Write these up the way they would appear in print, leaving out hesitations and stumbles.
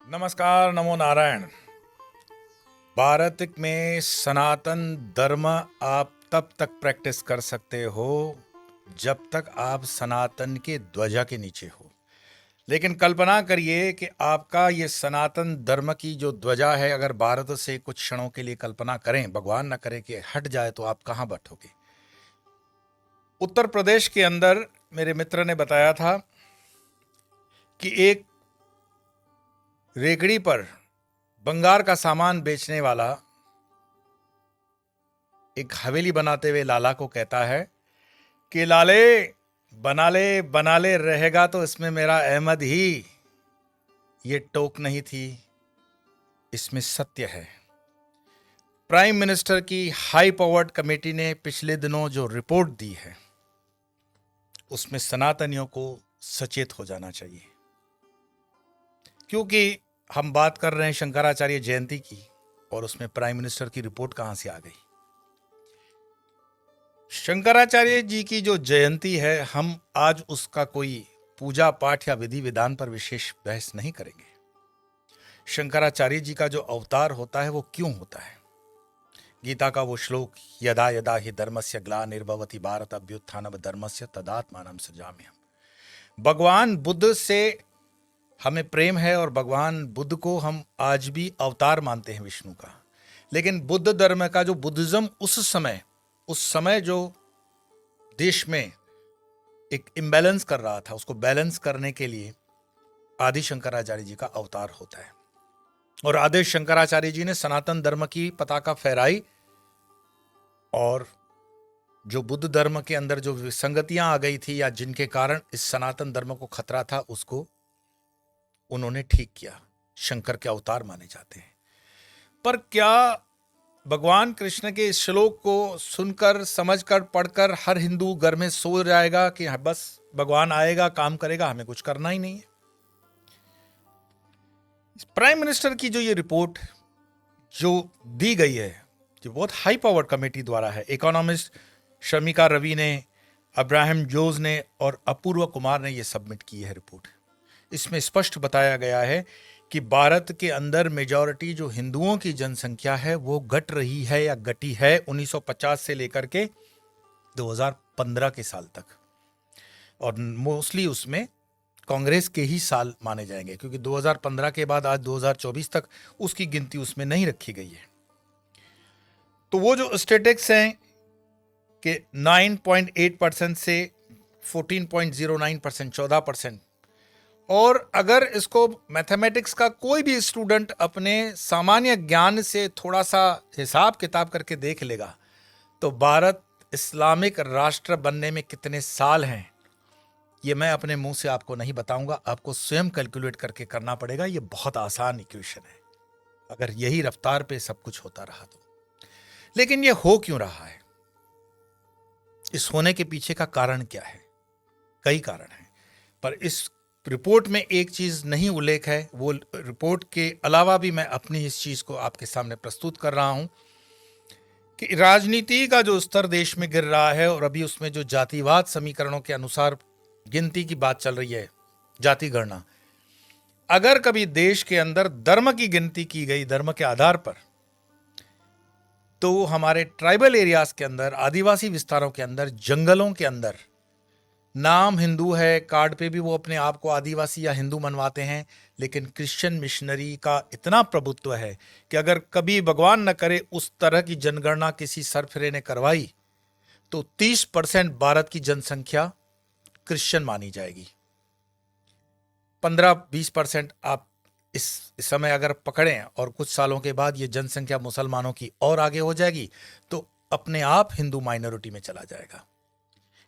नमस्कार, नमो नारायण। भारत में सनातन धर्म आप तब तक प्रैक्टिस कर सकते हो जब तक आप सनातन के ध्वजा के नीचे हो। लेकिन कल्पना करिए कि आपका ये सनातन धर्म की जो ध्वजा है, अगर भारत से कुछ क्षणों के लिए कल्पना करें, भगवान न करे कि हट जाए, तो आप कहां बैठोगे? उत्तर प्रदेश के अंदर मेरे मित्र ने बताया था कि एक रेगड़ी पर बंगार का सामान बेचने वाला एक हवेली बनाते हुए लाला को कहता है कि लाले, बना ले रहेगा तो इसमें मेरा अहमद ही। ये टोक नहीं थी, इसमें सत्य है। प्राइम मिनिस्टर की हाई पावर्ड कमेटी ने पिछले दिनों जो रिपोर्ट दी है, उसमें सनातनियों को सचेत हो जाना चाहिए, क्योंकि हम बात कर रहे हैं शंकराचार्य जयंती की, और उसमें प्राइम मिनिस्टर की रिपोर्ट कहां से आ गई? शंकराचार्य जी की जो जयंती है, हम आज उसका कोई पूजा पाठ या विधि विधान पर विशेष बहस नहीं करेंगे। शंकराचार्य जी का जो अवतार होता है वो क्यों होता है? गीता का वो श्लोक, यदा यदा हि धर्मस्य ग्लानिर्भवति भारत अभ्युत्थानम धर्मस्य तदात्मानं सृजाम्यहम्। भगवान बुद्ध से हमें प्रेम है और भगवान बुद्ध को हम आज भी अवतार मानते हैं विष्णु का। लेकिन बुद्ध धर्म का जो बुद्धिज्म उस समय जो देश में एक इम्बैलेंस कर रहा था, उसको बैलेंस करने के लिए आदि शंकराचार्य जी का अवतार होता है। और आदि शंकराचार्य जी ने सनातन धर्म की पताका फहराई, और जो बुद्ध धर्म के अंदर जो विसंगतियां आ गई थी या जिनके कारण इस सनातन धर्म को खतरा था, उसको उन्होंने ठीक किया। शंकर के अवतार माने जाते हैं। पर क्या भगवान कृष्ण के इस श्लोक को सुनकर, समझकर, पढ़कर हर हिंदू घर में सो जाएगा कि बस भगवान आएगा, काम करेगा, हमें कुछ करना ही नहीं है? प्राइम मिनिस्टर की जो ये रिपोर्ट जो दी गई है, जो बहुत हाई पावर्ड कमेटी द्वारा है, इकोनॉमिस्ट शर्मिका रवि ने, अब्राहम जोज ने और अपूर्व कुमार ने ये सबमिट की है रिपोर्ट। इसमें स्पष्ट बताया गया है कि भारत के अंदर मेजॉरिटी जो हिंदुओं की जनसंख्या है वो घट रही है या घटी है 1950 से लेकर के 2015 के साल तक। और मोस्टली उसमें कांग्रेस के ही साल माने जाएंगे, क्योंकि 2015 के बाद आज 2024 तक उसकी गिनती उसमें नहीं रखी गई है। तो वो जो स्टेटिक्स हैं कि 9.8% से 14.09%, 14%, और अगर इसको मैथमेटिक्स का कोई भी स्टूडेंट अपने सामान्य ज्ञान से थोड़ा सा हिसाब किताब करके देख लेगा, तो भारत इस्लामिक राष्ट्र बनने में कितने साल हैं, ये मैं अपने मुंह से आपको नहीं बताऊंगा, आपको स्वयं कैलकुलेट करके करना पड़ेगा। ये बहुत आसान इक्वेशन है, अगर यही रफ्तार पे सब कुछ होता रहा तो। लेकिन ये हो क्यों रहा है? इस होने के पीछे का कारण क्या है? कई कारण हैं, पर इस रिपोर्ट में एक चीज नहीं उल्लेख है। वो रिपोर्ट के अलावा भी मैं अपनी इस चीज को आपके सामने प्रस्तुत कर रहा हूं कि राजनीति का जो स्तर देश में गिर रहा है, और अभी उसमें जो जातिवाद समीकरणों के अनुसार गिनती की बात चल रही है, जाति गणना, अगर कभी देश के अंदर धर्म की गिनती की गई धर्म के आधार पर, तो हमारे ट्राइबल एरियाज के अंदर, आदिवासी विस्तारों के अंदर, जंगलों के अंदर नाम हिंदू है, कार्ड पे भी वो अपने आप को आदिवासी या हिंदू मनवाते हैं, लेकिन क्रिश्चियन मिशनरी का इतना प्रभुत्व है कि अगर कभी भगवान न करे उस तरह की जनगणना किसी सरफिरे ने करवाई, तो 30% भारत की जनसंख्या क्रिश्चियन मानी जाएगी। 15-20% आप इस समय अगर पकड़ें, और कुछ सालों के बाद ये जनसंख्या मुसलमानों की और आगे हो जाएगी, तो अपने आप हिंदू माइनॉरिटी में चला जाएगा।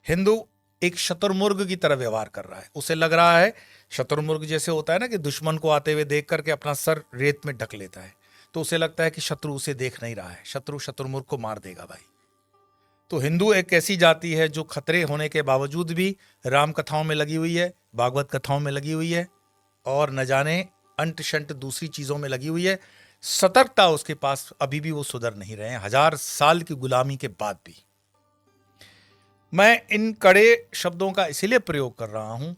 हिंदू एक शतुर्मुर्ग की तरह व्यवहार कर रहा है। उसे लग रहा है, शतुर्मुर्ग जैसे होता है ना कि दुश्मन को आते हुए देख करके अपना सर रेत में ढक लेता है, तो उसे लगता है कि शत्रु उसे देख नहीं रहा है, शत्रु शतुर्मुर्ग को मार देगा भाई। तो हिंदू एक ऐसी जाति है जो खतरे होने के बावजूद भी राम कथाओं में लगी हुई है, भागवत कथाओं में लगी हुई है, और न जाने अंट शंट दूसरी चीजों में लगी हुई है। सतर्कता उसके पास अभी भी वो सुधर नहीं रहे हैं, 1000 साल की गुलामी के बाद भी। मैं इन कड़े शब्दों का इसीलिए प्रयोग कर रहा हूं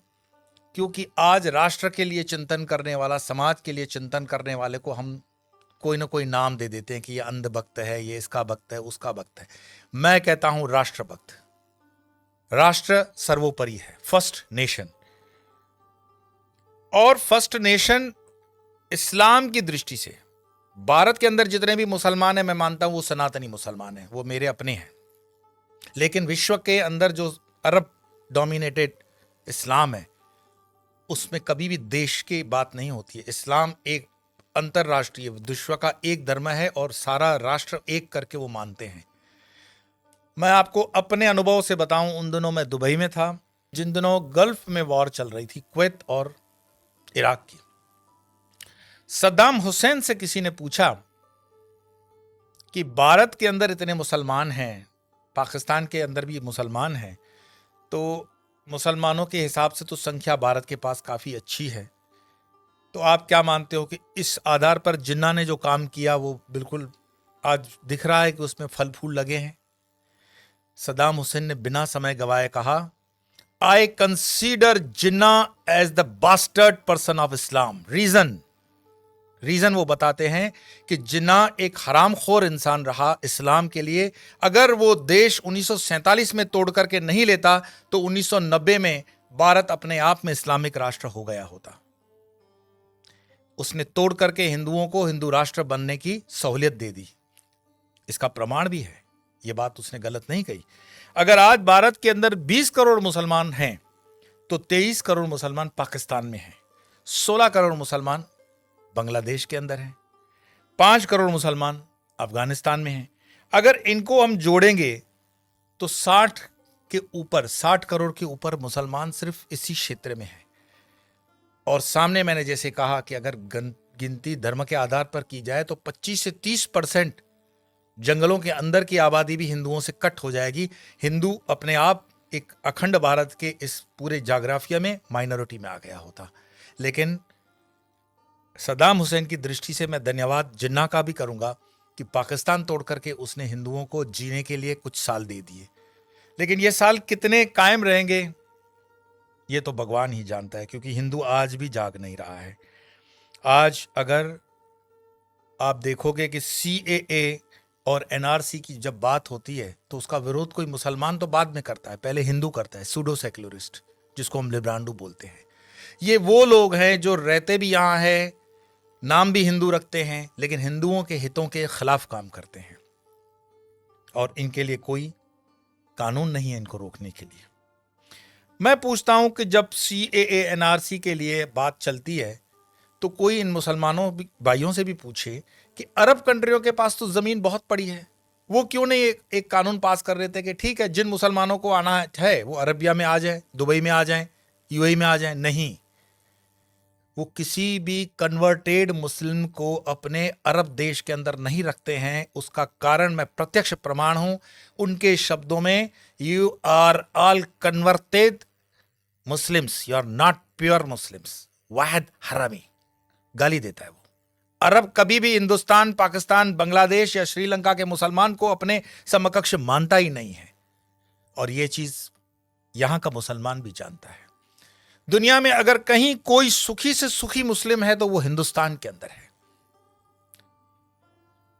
क्योंकि आज राष्ट्र के लिए चिंतन करने वाला, समाज के लिए चिंतन करने वाले को हम कोई ना कोई नाम दे देते हैं कि ये अंधभक्त है, ये इसका भक्त है, उसका भक्त है। मैं कहता हूं राष्ट्रभक्त। राष्ट्र सर्वोपरि है, फर्स्ट नेशन। और फर्स्ट नेशन इस्लाम की दृष्टि से भारत के अंदर जितने भी मुसलमान हैं, मैं मानता हूं वो सनातनी मुसलमान हैं, वो मेरे अपने हैं। लेकिन विश्व के अंदर जो अरब डोमिनेटेड इस्लाम है, उसमें कभी भी देश की बात नहीं होती है। इस्लाम एक अंतरराष्ट्रीय, विश्व का एक धर्म है और सारा राष्ट्र एक करके वो मानते हैं। मैं आपको अपने अनुभव से बताऊं, उन दिनों मैं दुबई में था जिन दिनों गल्फ में वॉर चल रही थी, कुवैत और इराक की। सद्दाम हुसैन से किसी ने पूछा कि भारत के अंदर इतने मुसलमान हैं, पाकिस्तान के अंदर भी मुसलमान हैं, तो मुसलमानों के हिसाब से तो संख्या भारत के पास काफ़ी अच्छी है, तो आप क्या मानते हो कि इस आधार पर जिन्ना ने जो काम किया वो बिल्कुल आज दिख रहा है कि उसमें फल फूल लगे हैं? सद्दाम हुसैन ने बिना समय गवाए कहा, I consider Jinnah as the bastard person of Islam. Reason वो बताते हैं कि जिन्ना एक हरामखोर इंसान रहा इस्लाम के लिए। अगर वो देश 1947 में तोड़ करके नहीं लेता तो 1990 में भारत अपने आप में इस्लामिक राष्ट्र हो गया होता। उसने तोड़ करके हिंदुओं को हिंदू राष्ट्र बनने की सहूलियत दे दी। इसका प्रमाण भी है, यह बात उसने गलत नहीं कही। अगर आज भारत के अंदर 20 करोड़ मुसलमान हैं तो 23 करोड़ मुसलमान पाकिस्तान में हैं, 16 करोड़ मुसलमान बांग्लादेश के अंदर हैं, 5 करोड़ मुसलमान अफगानिस्तान में हैं। अगर इनको हम जोड़ेंगे तो 60 करोड़ के ऊपर मुसलमान सिर्फ इसी क्षेत्र में हैं। और सामने मैंने जैसे कहा कि अगर गिनती धर्म के आधार पर की जाए तो 25 से 30% जंगलों के अंदर की आबादी भी हिंदुओं से कट हो जाएगी। हिंदू अपने आप एक अखंड भारत के इस पूरे जाग्राफिया में माइनॉरिटी में आ गया होता। लेकिन सद्दाम हुसैन की दृष्टि से मैं धन्यवाद जिन्ना का भी करूंगा कि पाकिस्तान तोड़ करके उसने हिंदुओं को जीने के लिए कुछ साल दे दिए। लेकिन ये साल कितने कायम रहेंगे ये तो भगवान ही जानता है, क्योंकि हिंदू आज भी जाग नहीं रहा है। आज अगर आप देखोगे कि CAA और NRC की जब बात होती है तो उसका विरोध कोई मुसलमान तो बाद में करता है, पहले हिंदू करता है, सूडो सेक्युलरिस्ट, जिसको हम लिब्रांडू बोलते हैं। ये वो लोग हैं जो रहते भी यहाँ हैं, नाम भी हिंदू रखते हैं, लेकिन हिंदुओं के हितों के खिलाफ काम करते हैं और इनके लिए कोई कानून नहीं है इनको रोकने के लिए। मैं पूछता हूं कि जब CAA NRC के लिए बात चलती है तो कोई इन मुसलमानों भाइयों से भी पूछे कि अरब कंट्रियों के पास तो जमीन बहुत पड़ी है, वो क्यों नहीं एक कानून पास कर रहे थे कि ठीक है जिन मुसलमानों को आना है वो अरबिया में आ जाए, दुबई में आ जाए, UAE में आ जाए। नहीं, वो किसी भी कन्वर्टेड मुस्लिम को अपने अरब देश के अंदर नहीं रखते हैं। उसका कारण मैं प्रत्यक्ष प्रमाण हूं उनके शब्दों में, you are all converted Muslims, you are not pure Muslims. Wahid हरामी गाली देता है वो। अरब कभी भी हिंदुस्तान, पाकिस्तान, बांग्लादेश या श्रीलंका के मुसलमान को अपने समकक्ष मानता ही नहीं है, और ये चीज यहां का मुसलमान भी जानता है। दुनिया में अगर कहीं कोई सुखी से सुखी मुस्लिम है तो वो हिंदुस्तान के अंदर है।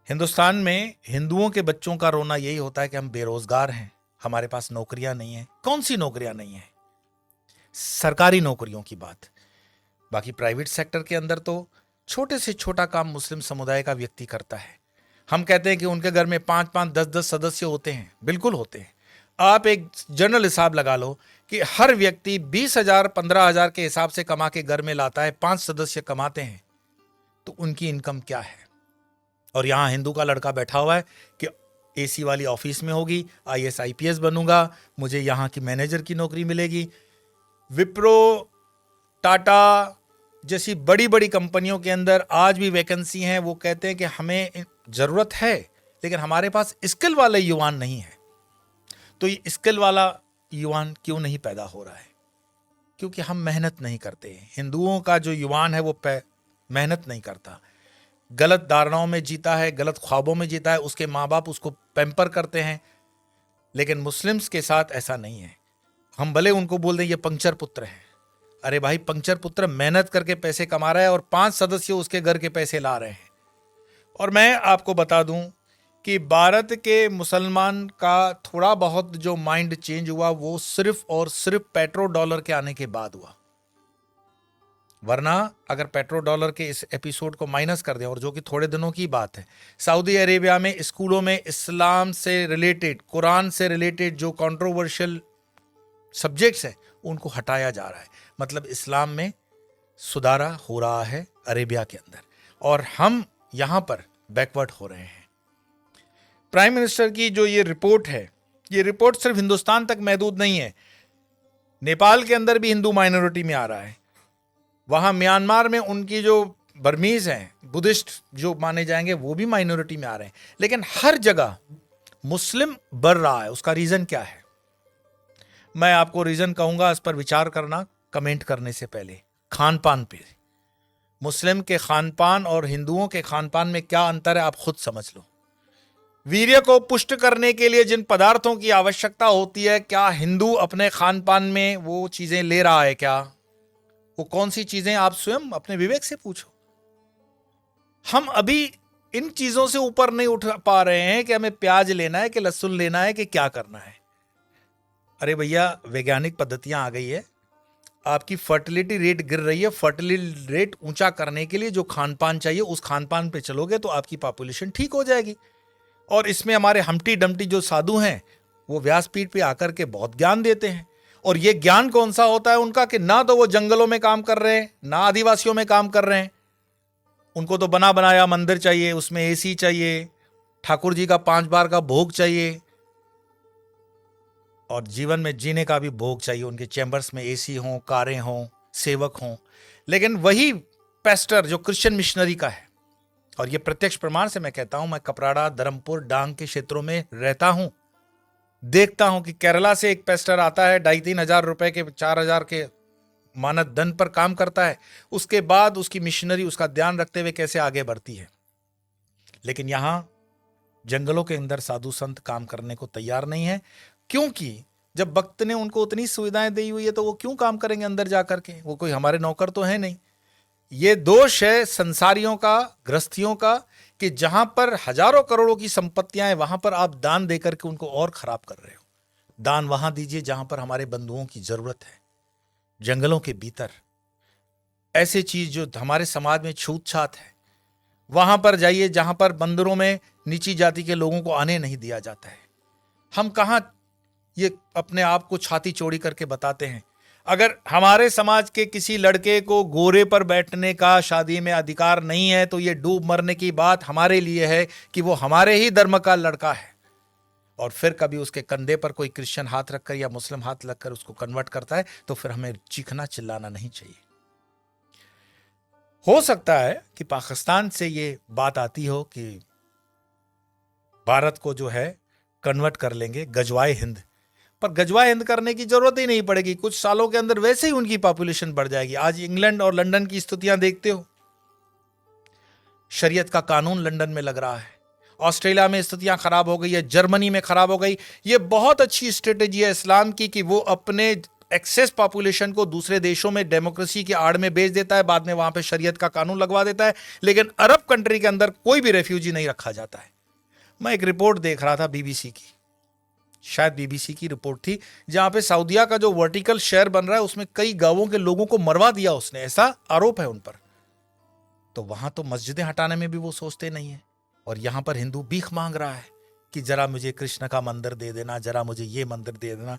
हिंदुस्तान में हिंदुओं के बच्चों का रोना यही होता है कि हम बेरोजगार हैं, हमारे पास नौकरियां नहीं है। कौन सी नौकरियां नहीं है? सरकारी नौकरियों की बात। बाकी प्राइवेट सेक्टर के अंदर तो छोटे से छोटा काम मुस्लिम समुदाय का व्यक्ति करता है। हम कहते हैं कि उनके घर में 5-5, 10-10 सदस्य होते हैं। बिल्कुल होते हैं। आप एक जनरल हिसाब लगा लो कि हर व्यक्ति 20,000, 15,000 के हिसाब से कमा के घर में लाता है, 5 सदस्य कमाते हैं, तो उनकी इनकम क्या है? और यहां हिंदू का लड़का बैठा हुआ है कि AC वाली ऑफिस में होगी, IAS IPS बनूंगा, मुझे यहां की मैनेजर की नौकरी मिलेगी। विप्रो, टाटा जैसी बड़ी बड़ी कंपनियों के अंदर आज भी वैकेंसी हैं। वो कहते हैं कि हमें जरूरत है लेकिन हमारे पास स्किल वाले युवान नहीं है। तो ये स्किल वाला युवान क्यों नहीं पैदा हो रहा है? क्योंकि हम मेहनत नहीं करते। हिंदुओं का जो युवान है वो मेहनत नहीं करता, गलत धारणाओं में जीता है, गलत ख्वाबों में जीता है। उसके माँ बाप उसको पैम्पर करते हैं। लेकिन मुस्लिम्स के साथ ऐसा नहीं है। हम भले उनको बोल दें ये पंक्चर पुत्र है, अरे भाई, पंक्चर पुत्र मेहनत करके पैसे कमा रहा है और 5 सदस्य उसके घर के पैसे ला रहे हैं। और मैं आपको बता दूं कि भारत के मुसलमान का थोड़ा बहुत जो माइंड चेंज हुआ वो सिर्फ और सिर्फ पेट्रो डॉलर के आने के बाद हुआ। वरना अगर पेट्रो डॉलर के इस एपिसोड को माइनस कर दें, और जो कि थोड़े दिनों की बात है, सऊदी अरेबिया में स्कूलों में इस्लाम से रिलेटेड, कुरान से रिलेटेड जो कंट्रोवर्शियल सब्जेक्ट्स हैं उनको हटाया जा रहा है। मतलब इस्लाम में सुधारा हो रहा है अरेबिया के अंदर, और हम यहां पर बैकवर्ड हो रहे हैं। प्राइम मिनिस्टर की जो ये रिपोर्ट है, ये रिपोर्ट सिर्फ हिंदुस्तान तक महदूद नहीं है, नेपाल के अंदर भी हिंदू माइनॉरिटी में आ रहा है। वहां म्यांमार में उनकी जो बर्मीज हैं, बुद्धिस्ट जो माने जाएंगे, वो भी माइनॉरिटी में आ रहे हैं। लेकिन हर जगह मुस्लिम बढ़ रहा है। उसका रीजन क्या है? मैं आपको रीजन कहूंगा, इस पर विचार करना कमेंट करने से पहले। खान पान पे, मुस्लिम के खान पान और हिंदुओं के खान पान में क्या अंतर है आप खुद समझ लो। वीर्य को पुष्ट करने के लिए जिन पदार्थों की आवश्यकता होती है, क्या हिंदू अपने खान पान में वो चीजें ले रहा है? क्या वो कौन सी चीजें, आप स्वयं अपने विवेक से पूछो। हम अभी इन चीजों से ऊपर नहीं उठ पा रहे हैं कि हमें प्याज लेना है कि लहसुन लेना है कि क्या करना है। अरे भैया, वैज्ञानिक पद्धतियां आ गई है, आपकी फर्टिलिटी रेट गिर रही है। फर्टिलिटी रेट ऊंचा करने के लिए जो खान पान चाहिए उस खान पान पे चलोगे तो आपकी पॉपुलेशन ठीक हो जाएगी। और इसमें हमारे हमटी डमटी जो साधु हैं वो व्यासपीठ पे आकर के बहुत ज्ञान देते हैं। और ये ज्ञान कौन सा होता है उनका कि ना तो वो जंगलों में काम कर रहे हैं, ना आदिवासियों में काम कर रहे हैं। उनको तो बना बनाया मंदिर चाहिए, उसमें एसी चाहिए, ठाकुर जी का 5 बार का भोग चाहिए, और जीवन में जीने का भी भोग चाहिए। उनके चैम्बर्स में एसी हों, कारें हों, सेवक हों। लेकिन वही पेस्टर जो क्रिश्चियन मिशनरी का है, और ये प्रत्यक्ष प्रमाण से मैं कहता हूं, मैं कपराड़ा, धर्मपुर, डांग के क्षेत्रों में रहता हूं, देखता हूं कि केरला से एक पेस्टर आता है, 2,5-3 हजार रुपए के, 4 हजार के मानद धन पर काम करता है। उसके बाद उसकी मिशनरी उसका ध्यान रखते हुए कैसे आगे बढ़ती है। लेकिन यहां जंगलों के अंदर साधु संत काम करने को तैयार नहीं है, क्योंकि जब वक्त ने उनको उतनी सुविधाएं दी हुई है तो वो क्यों काम करेंगे अंदर जाकर के? वो कोई हमारे नौकर तो है नहीं। ये दोष है संसारियों का, गृहस्थियों का, कि जहां पर हजारों करोड़ों की संपत्तियां हैं वहां पर आप दान देकर के उनको और खराब कर रहे हो। दान वहां दीजिए जहां पर हमारे बंधुओं की जरूरत है। जंगलों के भीतर ऐसे चीज जो हमारे समाज में छूत छात है, वहां पर जाइए जहां पर मंदिरों में नीची जाति के लोगों को आने नहीं दिया जाता है। हम कहां ये अपने आप को छाती चौड़ी करके बताते हैं? अगर हमारे समाज के किसी लड़के को घोड़े पर बैठने का शादी में अधिकार नहीं है तो ये डूब मरने की बात हमारे लिए है कि वो हमारे ही धर्म का लड़का है। और फिर कभी उसके कंधे पर कोई क्रिश्चियन हाथ रखकर या मुस्लिम हाथ रखकर उसको कन्वर्ट करता है तो फिर हमें चीखना चिल्लाना नहीं चाहिए। हो सकता है कि पाकिस्तान से ये बात आती हो कि भारत को जो है कन्वर्ट कर लेंगे, गजवाए हिंद। पर गजवा हिंद करने की जरूरत ही नहीं पड़ेगी, कुछ सालों के अंदर वैसे ही उनकी पॉपुलेशन बढ़ जाएगी। आज इंग्लैंड और लंदन की स्थितियां देखते हो, शरीयत का कानून लंदन में लग रहा है, ऑस्ट्रेलिया में स्थितियां खराब हो गई है, जर्मनी में खराब हो गई। ये बहुत अच्छी स्ट्रेटेजी है इस्लाम की कि वो अपने एक्सेस पॉपुलेशन को दूसरे देशों में डेमोक्रेसी की आड़ में बेच देता है, बाद में वहां पे शरीयत का कानून लगवा देता है। लेकिन अरब कंट्री के अंदर कोई भी रेफ्यूजी नहीं रखा जाता है। मैं एक रिपोर्ट देख रहा था बीबीसी की, शायद बीबीसी की रिपोर्ट थी, जहां पे सऊदीया का जो वर्टिकल शहर बन रहा है उसमें कई गांवों के लोगों को मरवा दिया उसने, ऐसा आरोप है उन पर। तो वहां तो मस्जिदें हटाने में भी वो सोचते नहीं है, और यहां पर हिंदू भीख मांग रहा है कि जरा मुझे कृष्ण का मंदिर दे देना, जरा मुझे ये मंदिर दे देना।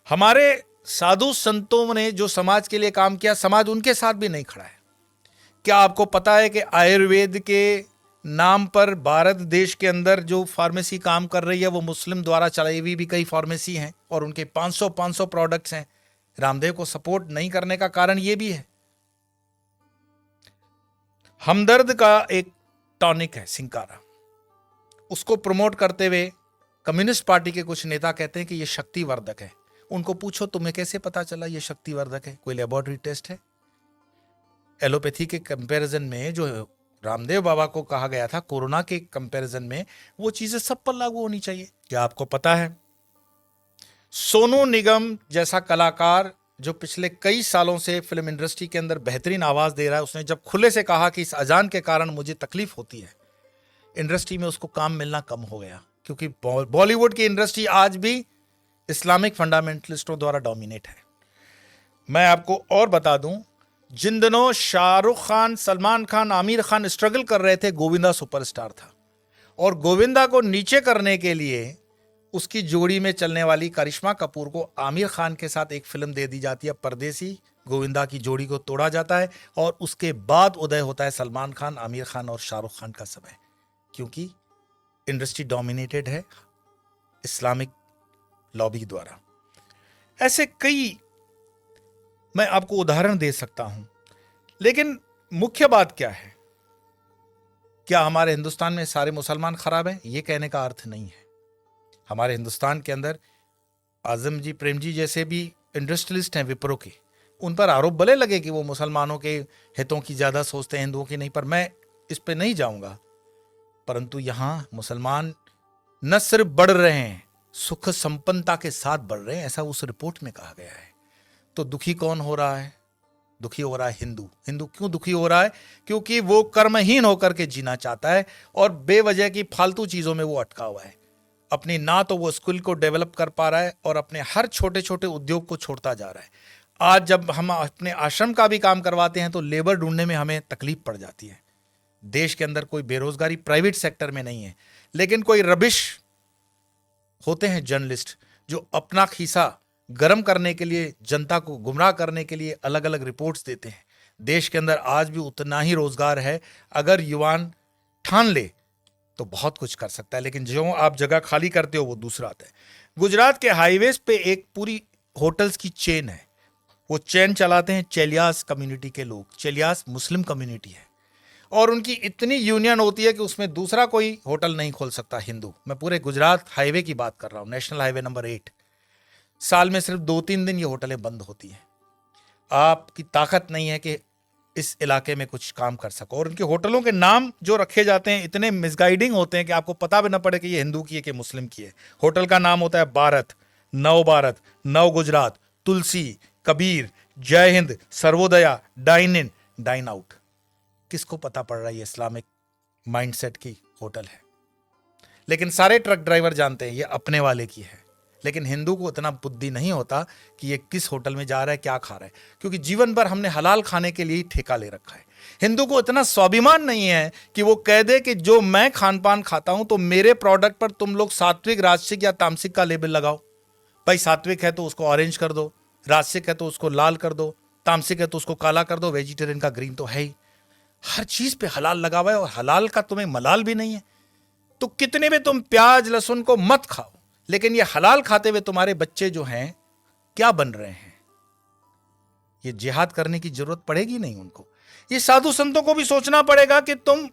हमारे साधु संतों ने जो समाज के लिए काम किया, समाज उनके साथ भी नहीं खड़ा है। क्या आपको पता है कि आयुर्वेद के नाम पर भारत देश के अंदर जो फार्मेसी काम कर रही है वो मुस्लिम द्वारा चलाई हुई भी कई फार्मेसी हैं, और उनके 500 प्रोडक्ट्स हैं। रामदेव को सपोर्ट नहीं करने का कारण ये भी है। हमदर्द का एक टॉनिक है सिंकारा, उसको प्रमोट करते हुए कम्युनिस्ट पार्टी के कुछ नेता कहते हैं कि ये शक्तिवर्धक है। उनको पूछो तुम्हें कैसे पता चला ये शक्तिवर्धक है? कोई लेबोरेटरी टेस्ट है? एलोपैथी के कंपैरिजन में जो रामदेव बाबा को कहा गया था कोरोना के कंपैरिजन में, वो चीजें सब पर लागू होनी चाहिए। क्या आपको पता है सोनू निगम जैसा कलाकार जो पिछले कई सालों से फिल्म इंडस्ट्री के अंदर बेहतरीन आवाज दे रहा है, उसने जब खुले से कहा कि इस अजान के कारण मुझे तकलीफ होती है, इंडस्ट्री में उसको काम मिलना कम हो गया, क्योंकि बॉलीवुड की इंडस्ट्री आज भी इस्लामिक फंडामेंटलिस्टों द्वारा डोमिनेट है। मैं आपको और बता दूं, जिन दिनों शाहरुख खान, सलमान खान, आमिर खान स्ट्रगल कर रहे थे, गोविंदा सुपरस्टार था, और गोविंदा को नीचे करने के लिए उसकी जोड़ी में चलने वाली करिश्मा कपूर को आमिर खान के साथ एक फिल्म दे दी जाती है परदेसी। गोविंदा की जोड़ी को तोड़ा जाता है और उसके बाद उदय होता है सलमान खान, आमिर खान और शाहरुख खान का समय, क्योंकि इंडस्ट्री डोमिनेटेड है इस्लामिक लॉबी द्वारा। ऐसे कई मैं आपको उदाहरण दे सकता हूं, लेकिन मुख्य बात क्या है? क्या हमारे हिंदुस्तान में सारे मुसलमान खराब हैं? यह कहने का अर्थ नहीं है। हमारे हिंदुस्तान के अंदर आजम जी, प्रेम जी जैसे भी इंडस्ट्रियलिस्ट हैं विप्रो के, उन पर आरोप भले लगे कि वो मुसलमानों के हितों की ज्यादा सोचते हैं, हिंदुओं की नहीं, पर मैं इस पे नहीं जाऊंगा। परंतु यहां मुसलमान न सिर्फ बढ़ रहे हैं, सुख संपन्नता के साथ बढ़ रहे हैं, ऐसा उस रिपोर्ट में कहा गया है। तो दुखी कौन हो रहा है? दुखी हो रहा है हिंदू। हिंदू क्यों दुखी हो रहा है? क्योंकि वो कर्महीन होकर के जीना चाहता है और बेवजह की फालतू चीजों में वो अटका हुआ है। अपनी ना तो वो स्किल को डेवलप कर पा रहा है और अपने हर छोटे छोटे उद्योग को छोड़ता जा रहा है। आज जब हम अपने आश्रम का भी काम करवाते हैं तो लेबर ढूंढने में हमें तकलीफ पड़ जाती है। देश के अंदर कोई बेरोजगारी प्राइवेट सेक्टर में नहीं है, लेकिन कोई रबिश होते हैं जर्नलिस्ट जो अपना खीसा गर्म करने के लिए, जनता को गुमराह करने के लिए अलग अलग रिपोर्ट्स देते हैं। देश के अंदर आज भी उतना ही रोजगार है, अगर युवान ठान ले तो बहुत कुछ कर सकता है, लेकिन जो आप जगह खाली करते हो वो दूसरा आता है। गुजरात के हाईवेज पे एक पूरी होटल्स की चेन है। वो चेन चलाते हैं चेलियास कम्युनिटी के लोग। चेलियास मुस्लिम कम्युनिटी है और उनकी इतनी यूनियन होती है कि उसमें दूसरा कोई होटल नहीं खोल सकता हिंदू। मैं पूरे गुजरात हाईवे की बात कर रहा हूं, नेशनल हाईवे नंबर 8। साल में सिर्फ 2-3 दिन ये होटलें बंद होती हैं। आपकी ताकत नहीं है कि इस इलाके में कुछ काम कर सको। और उनके होटलों के नाम जो रखे जाते हैं इतने मिसगाइडिंग होते हैं कि आपको पता भी ना पड़े कि ये हिंदू की है कि मुस्लिम की है। होटल का नाम होता है भारत, नव गुजरात, तुलसी, कबीर, जय हिंद, Sarvodaya, dine in, dine out. किसको पता पड़ रहा है ये इस्लामिक माइंडसेट की होटल है? लेकिन सारे ट्रक ड्राइवर जानते हैं ये अपने वाले की है। लेकिन हिंदू को इतना बुद्धि नहीं होता कि ये किस होटल में जा रहा है, क्या खा रहा है, क्योंकि जीवन भर हमने हलाल खाने के लिए ही ठेका ले रखा है। हिंदू को इतना स्वाभिमान नहीं है कि वो कह दे कि जो मैं खान पान खाता हूं तो मेरे प्रोडक्ट पर तुम लोग सात्विक, राजसिक या तामसिक का लेबल लगाओ। भाई सात्विक है तो उसको ऑरेंज कर दो, राजसिक है तो उसको लाल कर दो, तामसिक है तो उसको काला कर दो, वेजिटेरियन का ग्रीन तो है ही। हर चीज पे हलाल लगा हुआ है और हलाल का तुम्हें मलाल भी नहीं है। तो कितने में तुम प्याज लहसुन को मत खाओ, लेकिन ये हलाल खाते हुए तुम्हारे बच्चे जो हैं क्या बन रहे हैं? ये जिहाद करने की जरूरत पड़ेगी नहीं उनको। ये साधु संतों को भी सोचना पड़ेगा कि तुम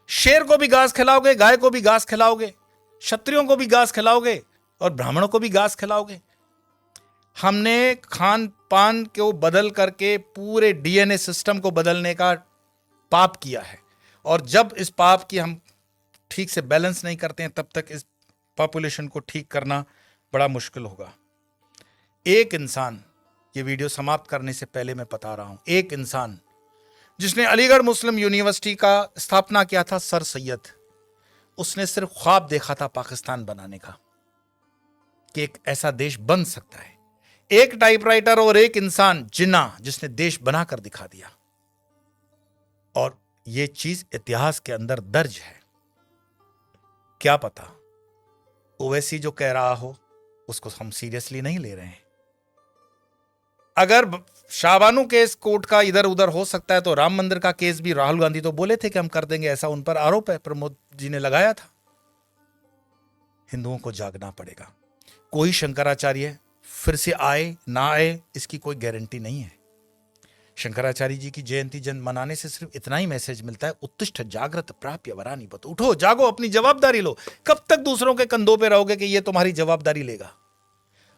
शेर को भी घास खिलाओगे, गाय को भी घास खिलाओगे, क्षत्रियों को भी घास खिलाओगे और ब्राह्मणों को भी घास खिलाओगे। हमने खान पान को बदल करके पूरे डीएनए सिस्टम को बदलने का पाप किया है, और जब इस पाप की हम ठीक से बैलेंस नहीं करते हैं तब तक इस पॉपुलेशन को ठीक करना बड़ा मुश्किल होगा। एक इंसान, ये वीडियो समाप्त करने से पहले मैं बता रहा हूं, एक इंसान जिसने अलीगढ़ मुस्लिम यूनिवर्सिटी का स्थापना किया था, सर सैयद, उसने सिर्फ ख्वाब देखा था पाकिस्तान बनाने का, कि एक ऐसा देश बन सकता है। एक टाइपराइटर और एक इंसान जिन्ना, जिसने देश बनाकर दिखा दिया। और यह चीज इतिहास के अंदर दर्ज है। क्या पता ओवैसी जो कह रहा हो उसको हम सीरियसली नहीं ले रहे हैं। अगर शाहबानू केस कोर्ट का इधर उधर हो सकता है तो राम मंदिर का केस भी राहुल गांधी तो बोले थे कि हम कर देंगे, ऐसा उन पर आरोप है, प्रमोद जी ने लगाया था। हिंदुओं को जागना पड़ेगा। कोई शंकराचार्य फिर से आए ना आए इसकी कोई गारंटी नहीं है। शंकराचार्य जी की जयंती जन मनाने से सिर्फ इतना ही मैसेज मिलता है, उत्तिष्ठ जागृत प्राप्य वरानी बत। उठो, जागो, अपनी जवाबदारी लो। कब तक दूसरों के कंधों पे रहोगे कि ये तुम्हारी जवाबदारी लेगा?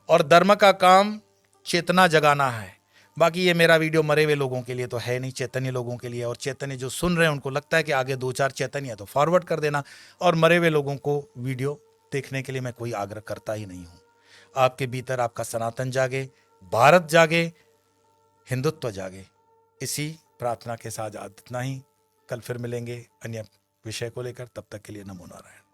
और धर्म का काम चेतना जगाना है। बाकी ये मेरा वीडियो मरे हुए लोगों के लिए तो है नहीं, चैतन्य लोगों के लिए। और चैतन्य जो सुन रहे हैं उनको लगता है कि आगे 2-4 चैतन्य है तो फॉरवर्ड कर देना। और मरे हुए लोगों को वीडियो देखने के लिए मैं कोई आग्रह करता ही नहीं हूं। आपके भीतर आपका सनातन जागे, भारत जागे, हिंदुत्व जागे। इसी प्रार्थना के साथ आज इतना ही। कल फिर मिलेंगे अन्य विषय को लेकर। तब तक के लिए नमो नारायण।